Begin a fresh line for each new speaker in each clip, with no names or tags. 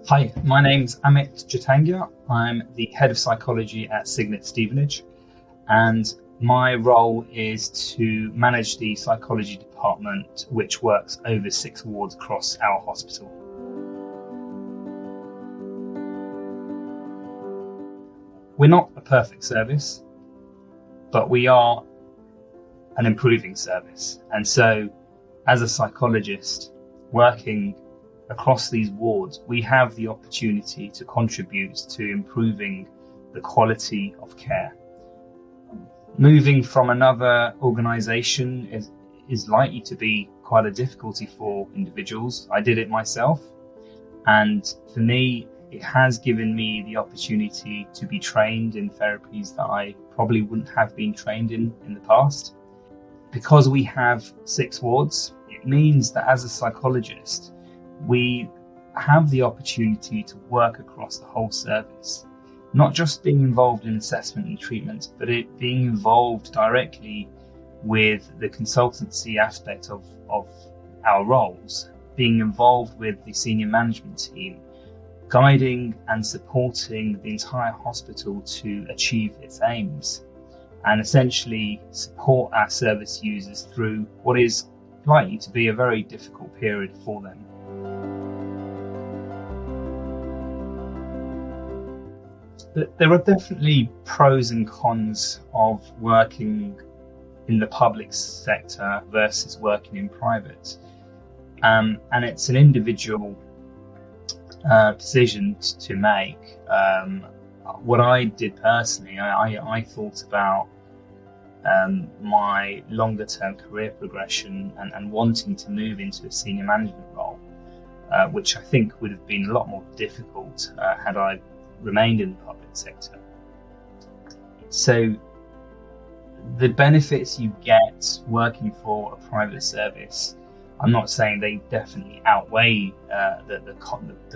Hi, my name's Amit Jotangia. I'm the head of psychology at Cygnet Stevenage, and my role is to manage the psychology department, which works over 6 wards across our hospital. We're not a perfect service, but we are an improving service. And so, as a psychologist working across these wards, we have the opportunity to contribute to improving the quality of care. Moving from another organisation is likely to be quite a difficulty for individuals. I did it myself, and for me, it has given me the opportunity to be trained in therapies that I probably wouldn't have been trained in the past. Because we have 6 wards, it means that as a psychologist, we have the opportunity to work across the whole service, not just being involved in assessment and treatment, but it being involved directly with the consultancy aspect of our roles, being involved with the senior management team, guiding and supporting the entire hospital to achieve its aims, and essentially support our service users through what is likely to be a very difficult period for them. There are definitely pros and cons of working in the public sector versus working in private. And it's an individual decision to make. What I did personally, I thought about my longer term career progression and wanting to move into a senior management role, which I think would have been a lot more difficult had I remained in the public sector. So the benefits you get working for a private service, I'm not saying they definitely outweigh the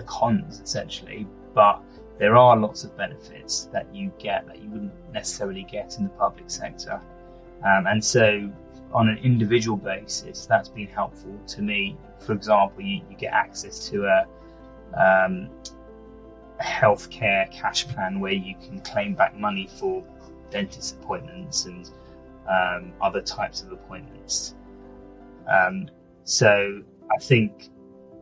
cons essentially, but there are lots of benefits that you get that you wouldn't necessarily get in the public sector. And so on an individual basis, that's been helpful to me. For example, you get access to a healthcare cash plan where you can claim back money for dentist appointments and other types of appointments. So I think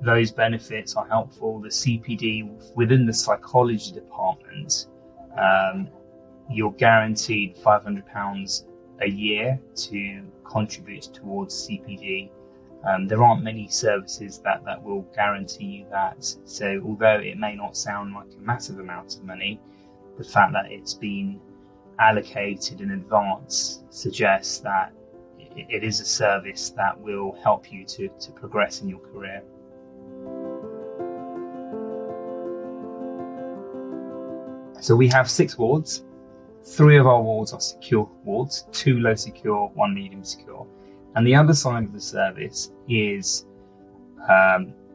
those benefits are helpful. The CPD within the psychology department, you're guaranteed £500 a year to contribute towards CPD. There aren't many services that will guarantee you that. So although it may not sound like a massive amount of money, the fact that it's been allocated in advance suggests that it is a service that will help you to progress in your career. So we have 6 wards. 3 of our wards are secure wards, 2 low secure, 1 medium secure. And the other side of the service is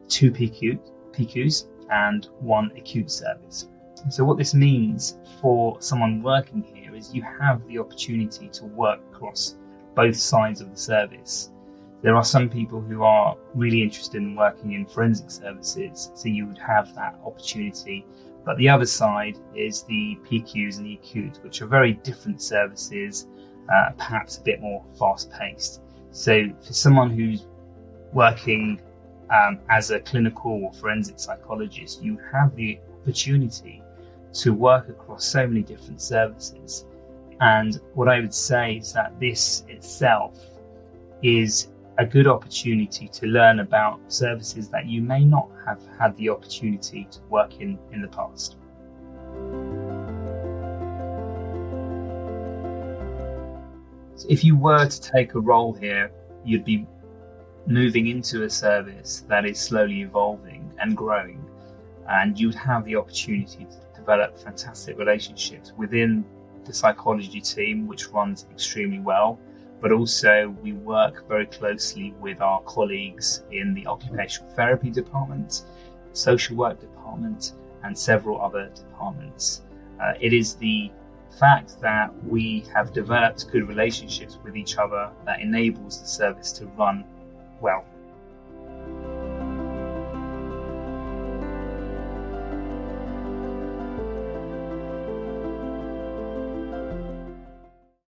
2 PQs and 1 acute service. So what this means for someone working here is you have the opportunity to work across both sides of the service. There are some people who are really interested in working in forensic services, so you would have that opportunity. But the other side is the PQs and the acute, which are very different services, perhaps a bit more fast-paced. So for someone who's working as a clinical or forensic psychologist, you have the opportunity to work across so many different services. And what I would say is that this itself is a good opportunity to learn about services that you may not have had the opportunity to work in the past. So if you were to take a role here, you'd be moving into a service that is slowly evolving and growing, and you'd have the opportunity to develop fantastic relationships within the psychology team, which runs extremely well. But also we work very closely with our colleagues in the occupational therapy department, social work department, and several other departments. It is the fact that we have developed good relationships with each other that enables the service to run well.